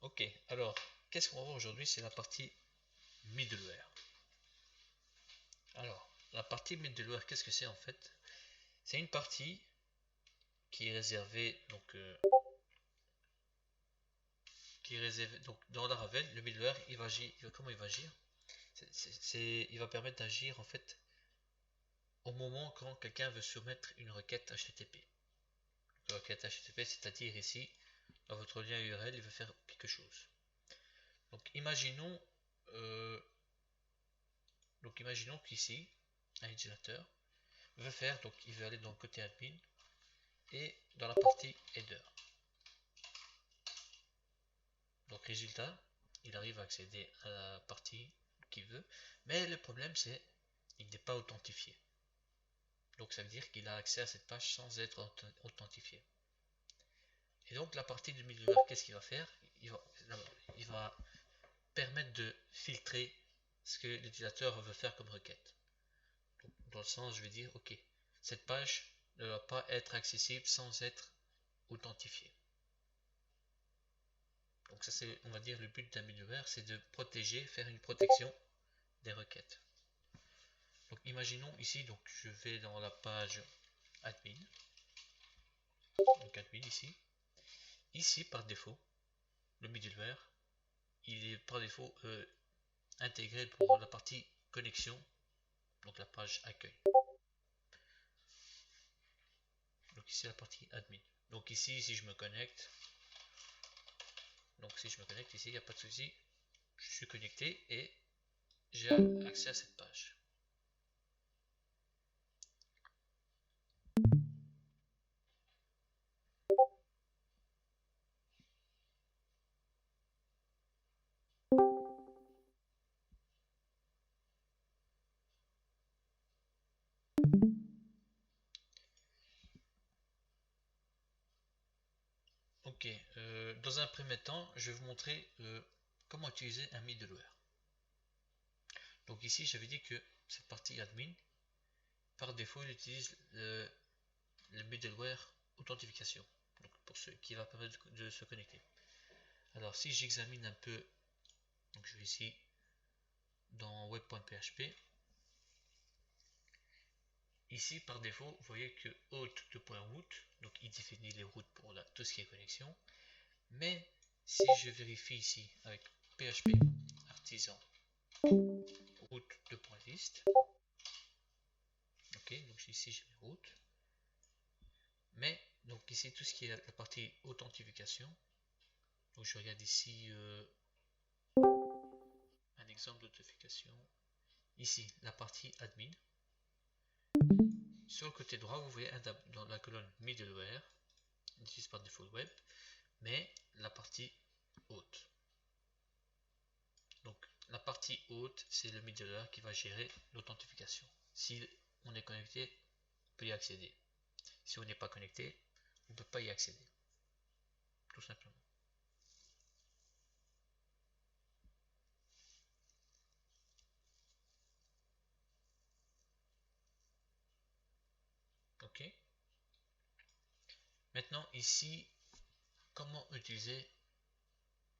Ok, alors, qu'est-ce qu'on va voir aujourd'hui? C'est la partie middleware. Alors, la partie middleware, qu'est-ce que c'est en fait? C'est une partie qui est réservée, donc dans Laravel, le middleware, comment il va agir? Il va permettre d'agir en fait au moment quand quelqu'un veut soumettre une requête HTTP. Une requête HTTP, c'est-à-dire ici, dans votre lien URL, il veut faire quelque chose. Donc imaginons, euh, imaginons qu'ici, un utilisateur veut faire, donc il veut aller dans le côté admin et dans la partie header. Donc résultat, il arrive à accéder à la partie qu'il veut, mais le problème c'est qu'il n'est pas authentifié. Donc ça veut dire qu'il a accès à cette page sans être authentifié. Et donc la partie du middleware, qu'est-ce qu'il va faire? Il va permettre de filtrer ce que l'utilisateur veut faire comme requête. Donc, dans le sens, je vais dire, ok, cette page ne va pas être accessible sans être authentifiée. Donc ça c'est, on va dire, le but d'un middleware, c'est de protéger, faire une protection des requêtes. Donc imaginons ici, donc je vais dans la page admin, donc admin ici. Ici par défaut, le middleware, il est par défaut intégré pour la partie connexion, donc la page accueil. Donc ici la partie admin. Donc ici, si je me connecte, ici, il n'y a pas de souci, je suis connecté et j'ai accès à cette page. Ok, dans un premier temps, je vais vous montrer comment utiliser un middleware. Donc ici, j'avais dit que cette partie admin, par défaut, il utilise le middleware authentification, donc pour ceux qui va permettre de se connecter. Alors si j'examine un peu, donc je vais ici dans web.php. Ici par défaut, vous voyez que host.root, donc il définit les routes pour tout ce qui est connexion. Mais si je vérifie ici avec php artisan route.list, ok, donc ici j'ai mes routes. Mais donc ici tout ce qui est la partie authentification, donc je regarde ici un exemple d'authentification. Ici la partie admin. Sur le côté droit, vous voyez dans la colonne middleware, il utilise par défaut le web, mais la partie haute. Donc la partie haute, c'est le middleware qui va gérer l'authentification. Si on est connecté, on peut y accéder. Si on n'est pas connecté, on ne peut pas y accéder. Tout simplement. Ok. Maintenant ici, comment utiliser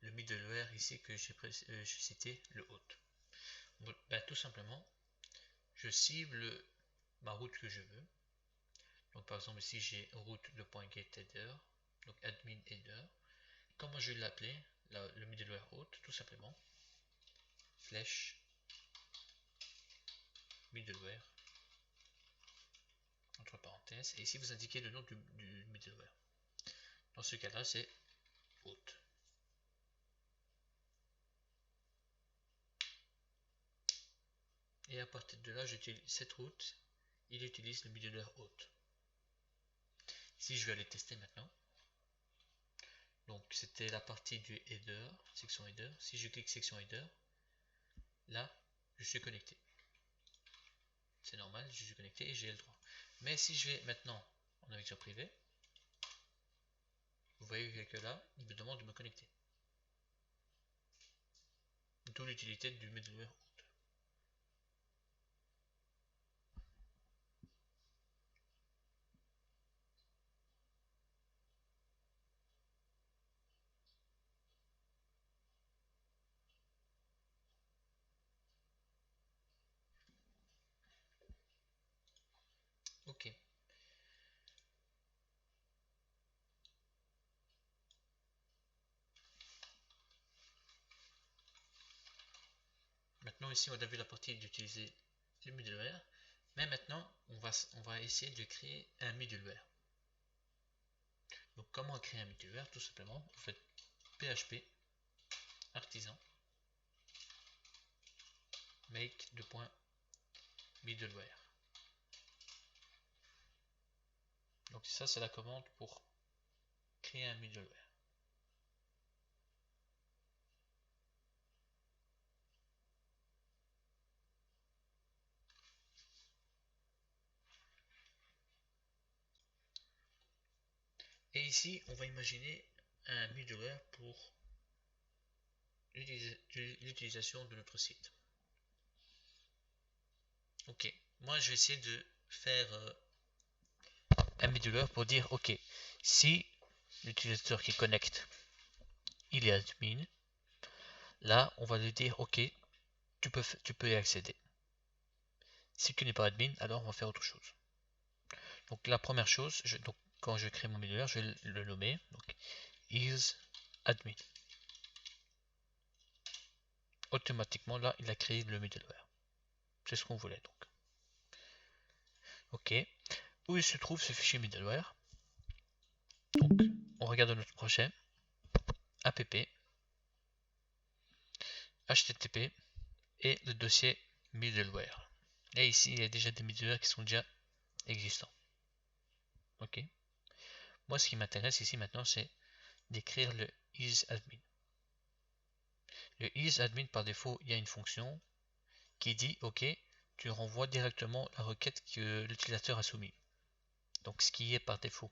le middleware ici que j'ai cité, le hôte. Bon, ben, tout simplement, je cible ma route que je veux. Donc par exemple ici j'ai route de .getHeader, donc admin header. Comment je vais l'appeler, le middleware hôte? Tout simplement flèche middleware entre parenthèses, et ici vous indiquez le nom du middleware. Dans ce cas là c'est hôte. Et à partir de là, j'utilise cette route, il utilise le middleware hôte. Si je vais aller tester maintenant, donc c'était la partie du header, section header. Si je clique section header, là, je suis connecté. C'est normal, je suis connecté et j'ai le droit. Mais si je vais maintenant en navigateur privé, vous voyez que là, il me demande de me connecter. D'où l'utilité du middleware hôte. maintenant ici on a vu la partie d'utiliser le middleware, mais maintenant on va essayer de créer un middleware. Donc comment créer un middleware? Tout simplement, vous faites php artisan make de point middleware. Donc ça c'est la commande pour créer un middleware. Et ici on va imaginer un middleware pour l'utilisation de notre site. Ok, moi je vais essayer de faire un middleware pour dire ok, si l'utilisateur qui connecte il est admin, là on va lui dire ok, tu peux y accéder. Si tu n'es pas admin, alors on va faire autre chose. Donc la première chose, donc, quand je crée mon middleware, je vais le nommer donc is admin. Automatiquement là il a créé le middleware. C'est ce qu'on voulait donc. Ok, où il se trouve ce fichier middleware? Donc on regarde notre projet app http et le dossier middleware. Et ici il y a déjà des middleware qui sont déjà existants. Ok. Moi ce qui m'intéresse ici maintenant c'est d'écrire le isAdmin. Le isAdmin par défaut il y a une fonction qui dit ok, tu renvoies directement la requête que l'utilisateur a soumise. Donc ce qui est par défaut.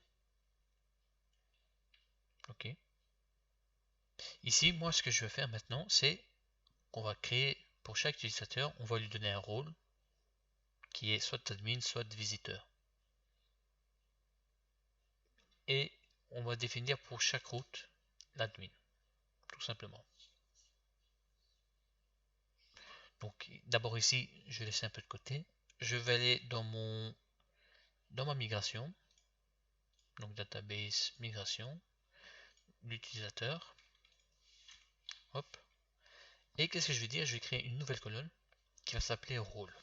Ok. Ici moi ce que je vais faire maintenant c'est qu'on va créer pour chaque utilisateur, on va lui donner un rôle qui est soit admin soit visiteur. Et on va définir pour chaque route l'admin, tout simplement. Donc d'abord ici, je vais laisser un peu de côté. Je vais aller dans ma migration, donc database migration, l'utilisateur. Hop. Et qu'est-ce que je vais dire? Je vais créer une nouvelle colonne qui va s'appeler rôle.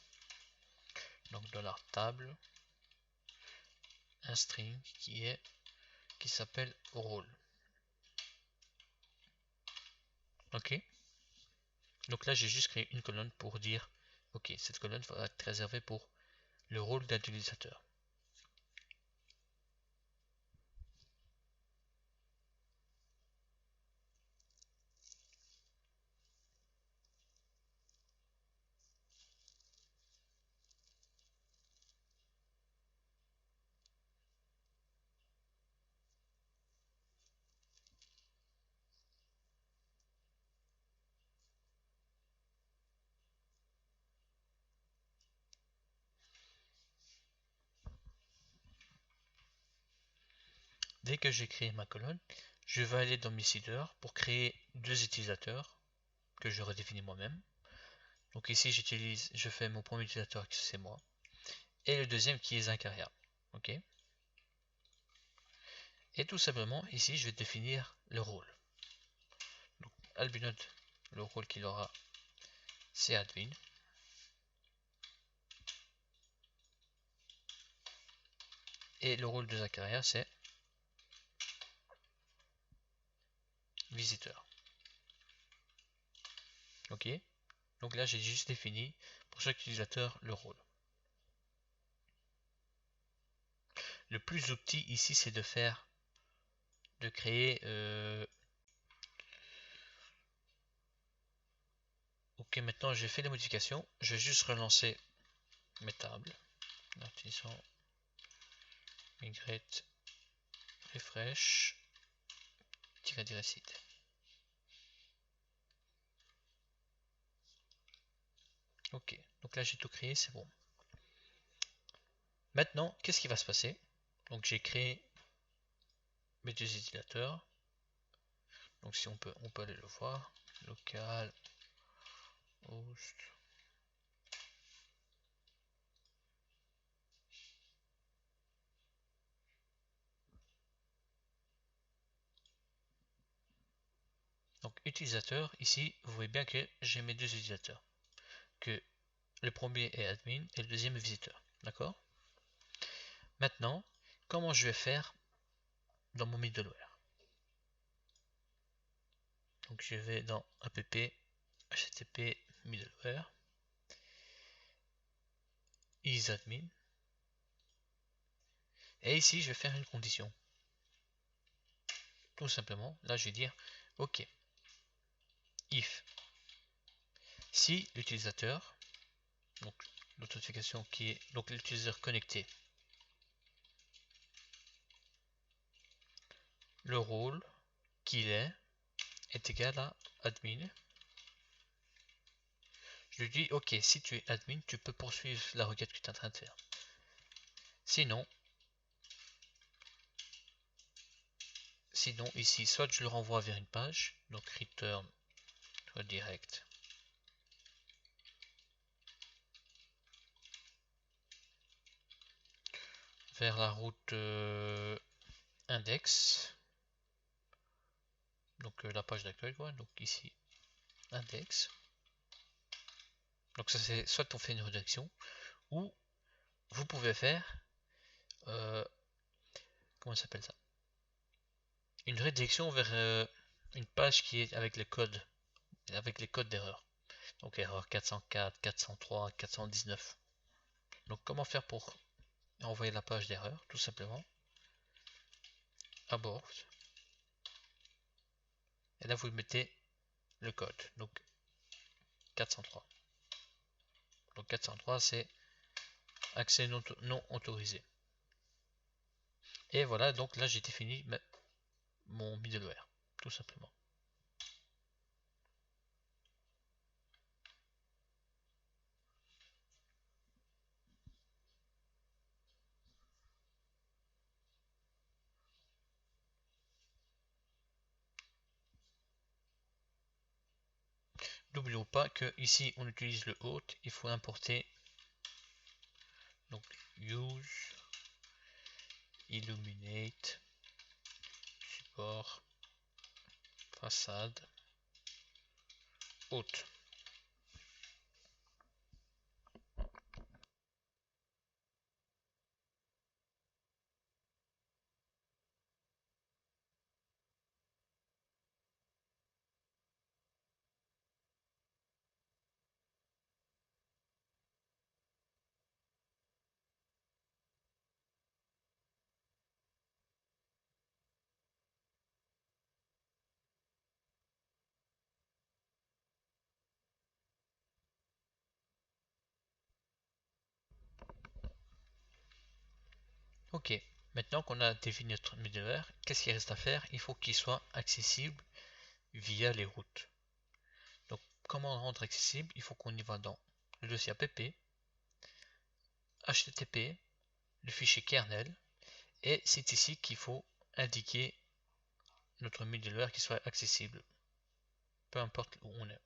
Donc $table, un string qui s'appelle rôle. Ok. Donc là j'ai juste créé une colonne pour dire ok, cette colonne va être réservée pour le rôle d'un utilisateur. Dès que j'ai créé ma colonne, je vais aller dans mes seeders pour créer deux utilisateurs que je redéfinis moi-même. Donc ici je fais mon premier utilisateur qui c'est moi et le deuxième qui est Zakaria. Ok. Et tout simplement ici je vais définir le rôle. Donc Albinode, le rôle qu'il aura c'est admin. Et le rôle de Zakaria c'est visiteur. Ok. Donc là j'ai juste défini pour chaque utilisateur le rôle. Le plus opti ici c'est de créer ok, maintenant j'ai fait les modifications, je vais juste relancer mes tables. Migrate refresh -site. Ok, donc là j'ai tout créé, c'est bon. Maintenant, qu'est-ce qui va se passer? Donc j'ai créé mes deux utilisateurs. Donc si on peut aller le voir. Local host. Donc utilisateur, ici vous voyez bien que j'ai mes deux utilisateurs. que le premier est admin et le deuxième est visiteur. D'accord? Maintenant, comment je vais faire dans mon middleware? Donc je vais dans app http middleware isAdmin et ici je vais faire une condition. Tout simplement, là je vais dire ok, if si l'utilisateur, donc l'authentification qui est donc l'utilisateur connecté, le rôle qu'il est égal à admin. Je lui dis ok, si tu es admin, tu peux poursuivre la requête que tu es en train de faire. Sinon ici, soit je le renvoie vers une page, donc return direct vers la route index, donc la page d'accueil, donc ici index. Donc ça c'est soit on fait une rédaction ou vous pouvez faire comment s'appelle ça, une rédaction vers une page qui est avec les codes d'erreur, donc erreur 404, 403, 419. Donc comment faire pour envoyer la page d'erreur? Tout simplement abort, et là vous mettez le code, donc 403. Donc 403 c'est accès non autorisé. Et voilà, donc là j'ai défini mon middleware, tout simplement. N'oublions pas que ici on utilise le hôte, il faut importer donc use illuminate support façade hôte. Ok, maintenant qu'on a défini notre middleware, qu'est-ce qu'il reste à faire? Il faut qu'il soit accessible via les routes. Donc comment le rendre accessible? Il faut qu'on y va dans le dossier app, http, le fichier kernel, et c'est ici qu'il faut indiquer notre middleware qui soit accessible, peu importe où on est.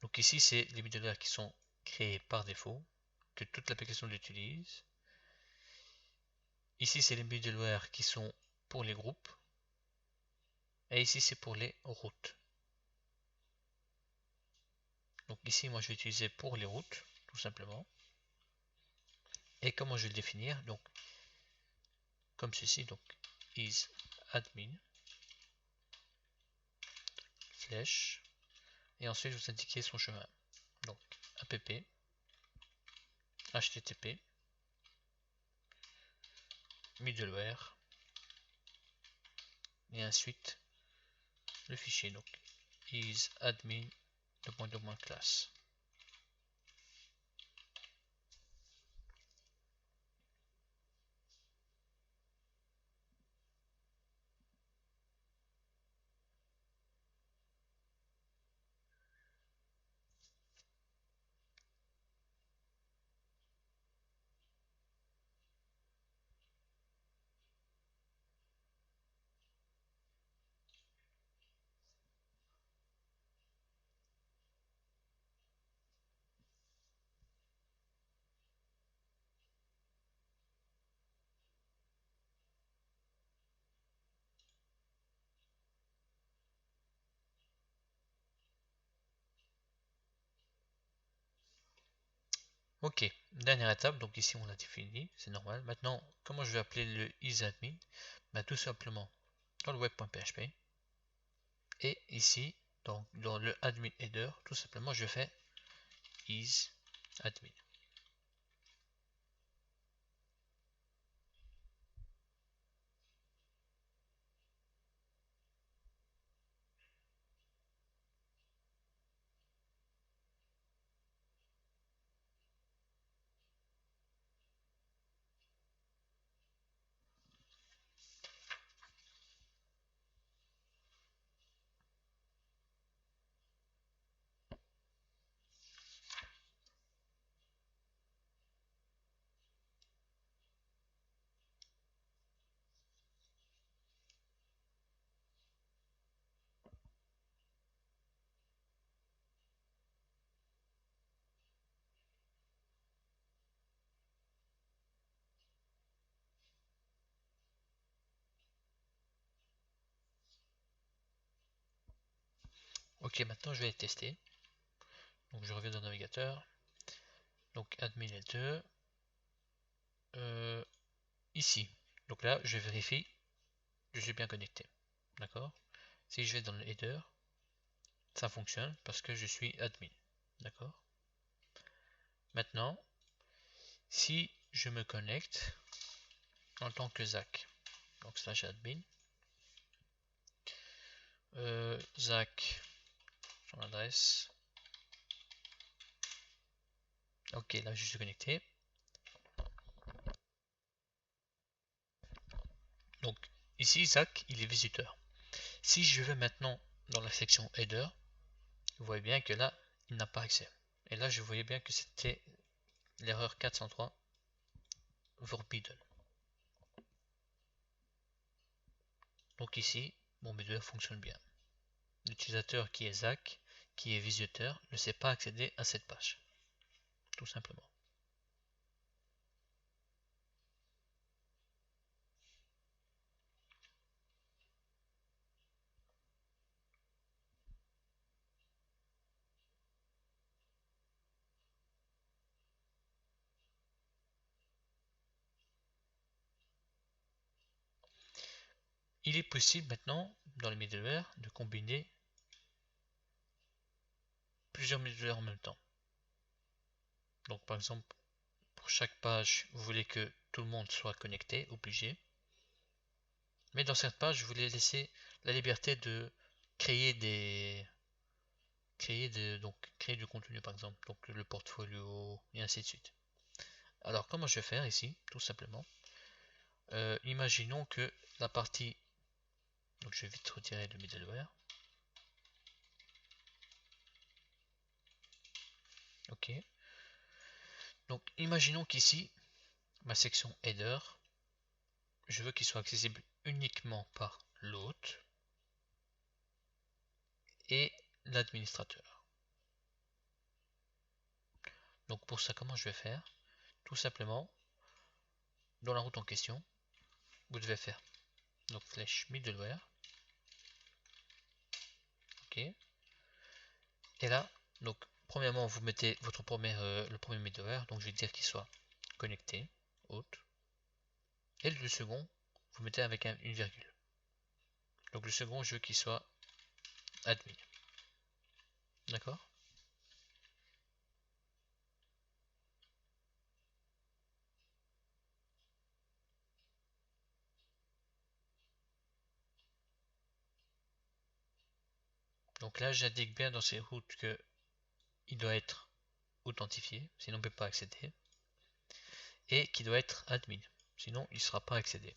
Donc ici c'est les middleware qui sont créés par défaut, que toute l'application l'utilise. Ici c'est les middleware qui sont pour les groupes, et ici c'est pour les routes. Donc ici moi je vais utiliser pour les routes, tout simplement. Et comment je vais le définir? Donc comme ceci, donc is admin flèche, et ensuite vous indiquez son chemin. Donc app http middleware et ensuite le fichier, donc is admin classe. Ok, dernière étape, donc ici on l'a défini, c'est normal. Maintenant, comment je vais appeler le isAdmin? Bah, tout simplement dans le web.php et ici, donc dans le admin header, tout simplement je fais isAdmin. Ok, maintenant je vais les tester. Donc je reviens dans le navigateur. Donc admin header. Ici. Donc là, je vérifie que je suis bien connecté. D'accord? Si je vais dans le header, ça fonctionne parce que je suis admin. D'accord? Maintenant, si je me connecte en tant que Zach, donc slash admin, Zach, son adresse. Ok, là je suis connecté. Donc ici, Zach, il est visiteur. Si je vais maintenant dans la section header, vous voyez bien que là, il n'a pas accès. Et là, je voyais bien que c'était l'erreur 403 Forbidden. Donc ici, mon B2 fonctionne bien. L'utilisateur qui est Zach, qui est visiteur, ne sait pas accéder à cette page. Tout simplement. Il est possible maintenant, dans les middleware, de combiner plusieurs middleware en même temps. Donc par exemple, pour chaque page, vous voulez que tout le monde soit connecté, obligé. Mais dans cette page, je voulais laisser la liberté de créer créer du contenu par exemple, donc le portfolio et ainsi de suite. Alors comment je vais faire ici, tout simplement. Imaginons que la partie, donc je vais vite retirer le middleware. Ok. Donc imaginons qu'ici, ma section header, je veux qu'il soit accessible uniquement par l'hôte et l'administrateur. Donc pour ça, comment je vais faire? Tout simplement, dans la route en question, vous devez faire donc flèche middleware. Ok. Et là, donc premièrement, vous mettez votre le premier middleware, donc je vais dire qu'il soit connecté, hôte. Et le second, vous mettez avec une virgule. Donc le second, je veux qu'il soit admin. D'accord? Donc là, j'indique bien dans ces routes que il doit être authentifié, sinon on ne peut pas accéder. Et qu'il doit être admin, sinon il ne sera pas accédé.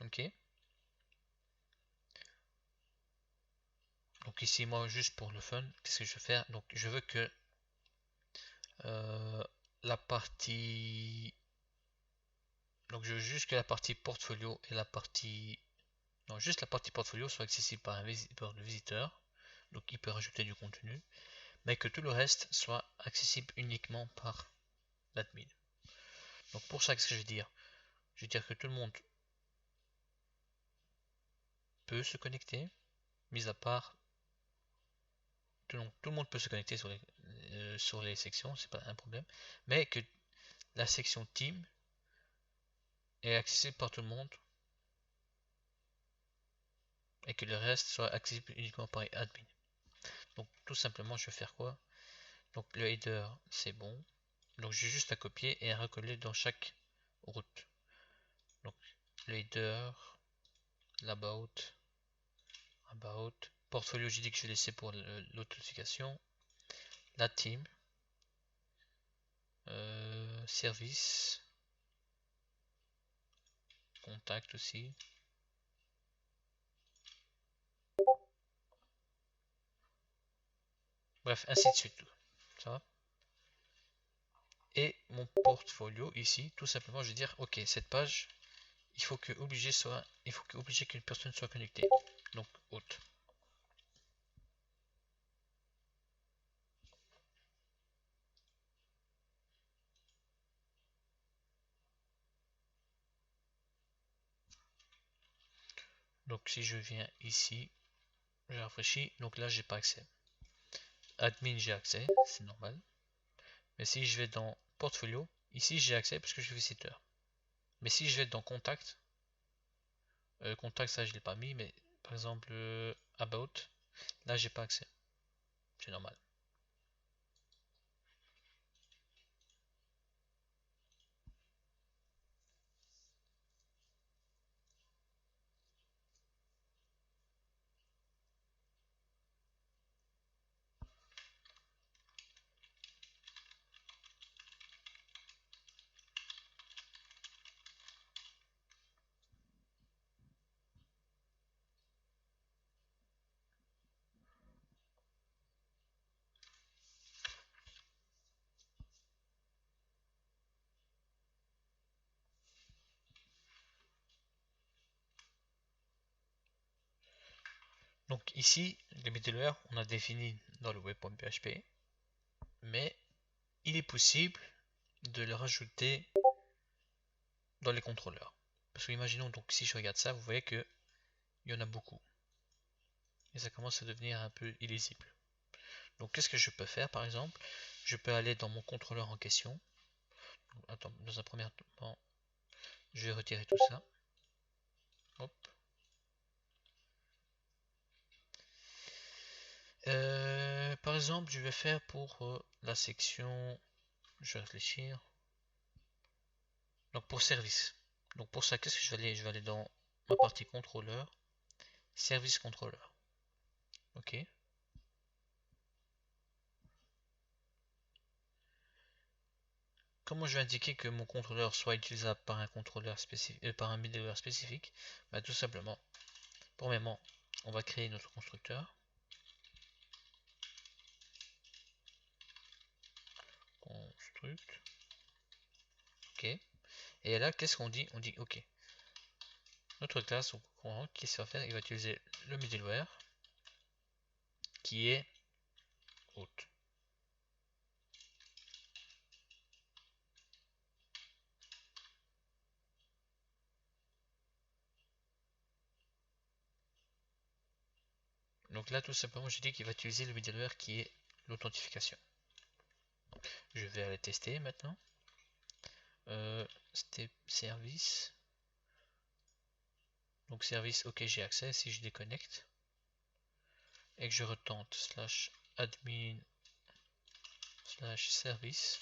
Ok. Donc ici, moi, juste pour le fun, qu'est-ce que je vais faire? Donc je veux que euh, la partie... Donc je veux juste que la partie portfolio et la partie... Non, juste la partie portfolio soit accessible par le visiteur. Donc il peut rajouter du contenu. mais que tout le reste soit accessible uniquement par l'admin. Donc pour ça, qu'est-ce que je vais dire? Je vais dire que tout le monde peut se connecter, mis à part tout le monde peut se connecter sur les sections, c'est pas un problème, mais que la section team est accessible par tout le monde et que le reste soit accessible uniquement par admin. Donc tout simplement, je vais faire quoi? Donc le header, c'est bon. Donc j'ai juste à copier et à recoller dans chaque route. Donc le header, l'about, portfolio, j'ai dit que je vais laisser pour l'authentification, la team, service, contact aussi. Bref, ainsi de suite. Ça va? Et mon portfolio ici, tout simplement, je vais dire, ok, cette page, il faut que obligé qu'une personne soit connectée. Donc, hôte. Donc, si je viens ici, je rafraîchis, donc là, j'ai pas accès. Admin, j'ai accès, c'est normal. Mais si je vais dans portfolio, ici, j'ai accès parce que je suis visiteur. Mais si je vais dans contact, contact, ça, je l'ai pas mis, mais par exemple, about, là, j'ai pas accès. C'est normal. Donc ici, les middleware, on a défini dans le web.php, mais il est possible de le rajouter dans les contrôleurs. Parce que imaginons donc si je regarde ça, vous voyez que il y en a beaucoup. Et ça commence à devenir un peu illisible. Donc qu'est-ce que je peux faire par exemple? Je peux aller dans mon contrôleur en question. Attends, dans un premier temps, je vais retirer tout ça. Hop. Par exemple, je vais faire pour la section, je vais réfléchir. Donc pour service. Donc pour ça, qu'est-ce que je vais aller? Je vais aller dans ma partie contrôleur, service contrôleur. Ok. Comment je vais indiquer que mon contrôleur soit utilisable par un contrôleur spécifique, par un middleware spécifique? Bah, tout simplement, premièrement, on va créer notre constructeur. Construct. Ok. Et là, qu'est-ce qu'on dit? On dit ok. Notre classe, qu'est-ce qu'il va faire? Il va utiliser le middleware qui est hôte. Donc là, tout simplement, je dis qu'il va utiliser le middleware qui est l'authentification. Je vais aller tester maintenant. Step service. Donc service, ok, j'ai accès. Si je déconnecte et que je retente slash admin slash service,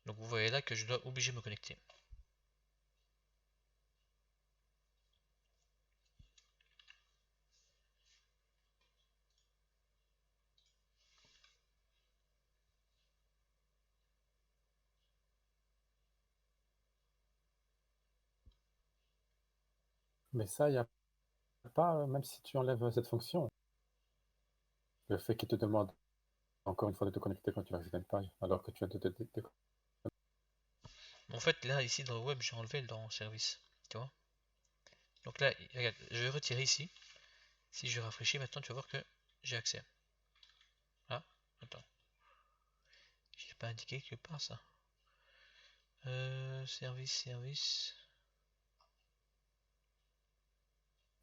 donc vous voyez là que je dois obliger me connecter. Mais ça, il n'y a pas, même si tu enlèves cette fonction, le fait qu'il te demande encore une fois de te connecter quand tu accèdes à une page, alors que tu as de. En fait, là, ici dans le web, j'ai enlevé dans service. Tu vois? Donc là, regarde, je vais retirer ici. Si je rafraîchis maintenant, tu vas voir que j'ai accès. Ah. Attends. Je l'ai pas indiqué quelque part ça. Service.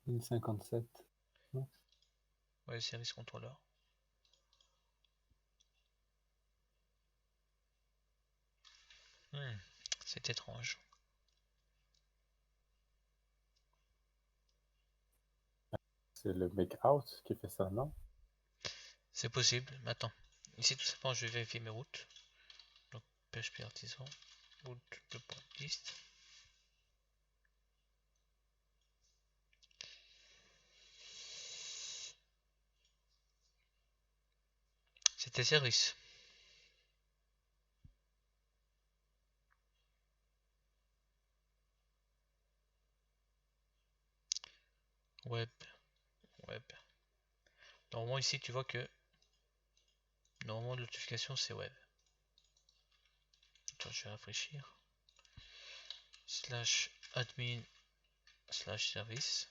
57. Non. Ouais, service contrôleur. C'est étrange. C'est le make out qui fait ça, non? C'est possible. Mais attends. Ici, tout simplement, je vais vérifier mes routes. Donc, PHP artisan. Route 2.10. C'était service. Web. Normalement, ici, tu vois que normalement, la notification, c'est web. Attends, je vais rafraîchir. /admin /service.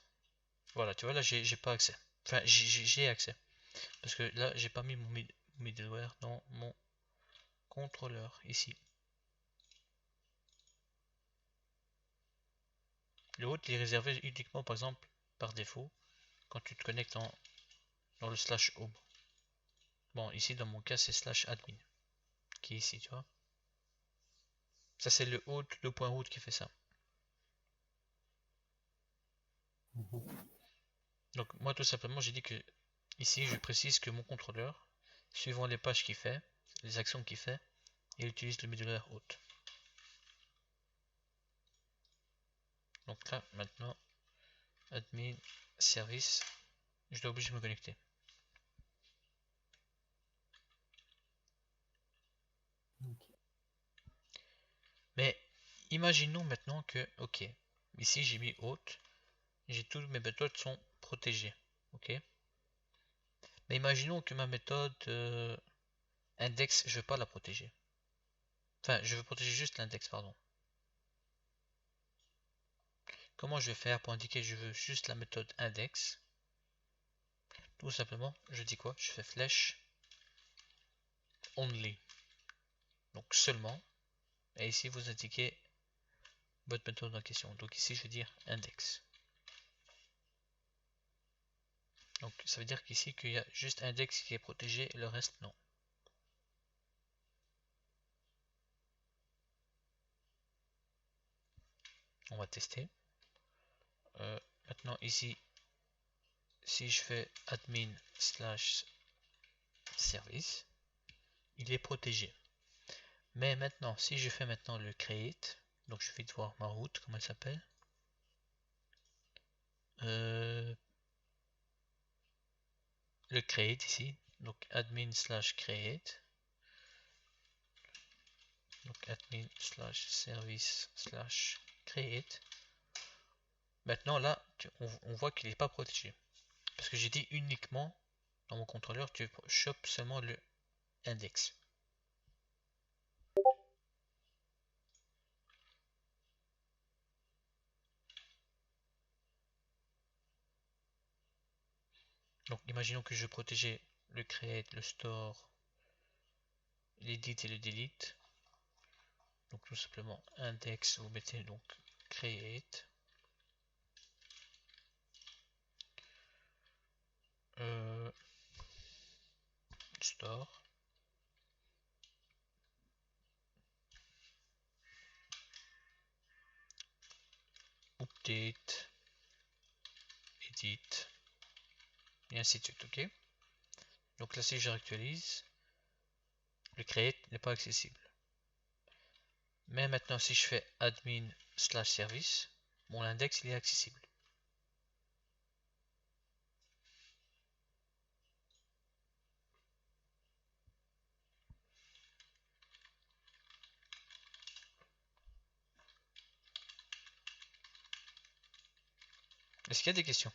Voilà, tu vois, là, j'ai pas accès. Enfin, j'ai accès. Parce que là, j'ai pas mis mon middleware dans mon contrôleur, ici. Le route est réservé uniquement, par exemple, par défaut, quand tu te connectes dans le /home. Bon, ici, dans mon cas, c'est /admin, qui est ici, tu vois. Ça, c'est le point route qui fait ça. Donc, moi, tout simplement, j'ai dit que, ici, je précise que mon contrôleur, suivant les pages qu'il fait, les actions qu'il fait, il utilise le middleware route. Donc là, maintenant, admin, service, je dois obliger de me connecter. Okay. Mais imaginons maintenant que, ok, ici j'ai mis hôte, j'ai toutes mes méthodes sont protégées, ok. Mais imaginons que ma méthode index, je veux pas la protéger. Enfin, je veux protéger juste l'index, pardon. Comment je vais faire pour indiquer que je veux juste la méthode index? Tout simplement, je dis quoi? Je fais flèche only. Donc seulement. Et ici, vous indiquez votre méthode en question. Donc ici, je vais dire index. Donc ça veut dire qu'ici, qu'il y a juste index qui est protégé et le reste non. On va tester. Maintenant ici, si je fais admin /service, il est protégé. Mais maintenant, si je fais maintenant le create, donc je vais voir ma route, comment elle s'appelle. Le create ici, donc admin /create, donc admin /service /create. Maintenant là, on voit qu'il n'est pas protégé. Parce que j'ai dit uniquement, dans mon contrôleur, tu chopes seulement le index. Donc imaginons que je protégeais le create, le store, l'edit et le delete. Donc tout simplement index, vous mettez donc create. Store. Update. Edit. Et ainsi de suite, ok. Donc là si je réactualise, le create n'est pas accessible. Mais maintenant si je fais admin /service, mon index il est accessible. Est-ce qu'il y a des questions?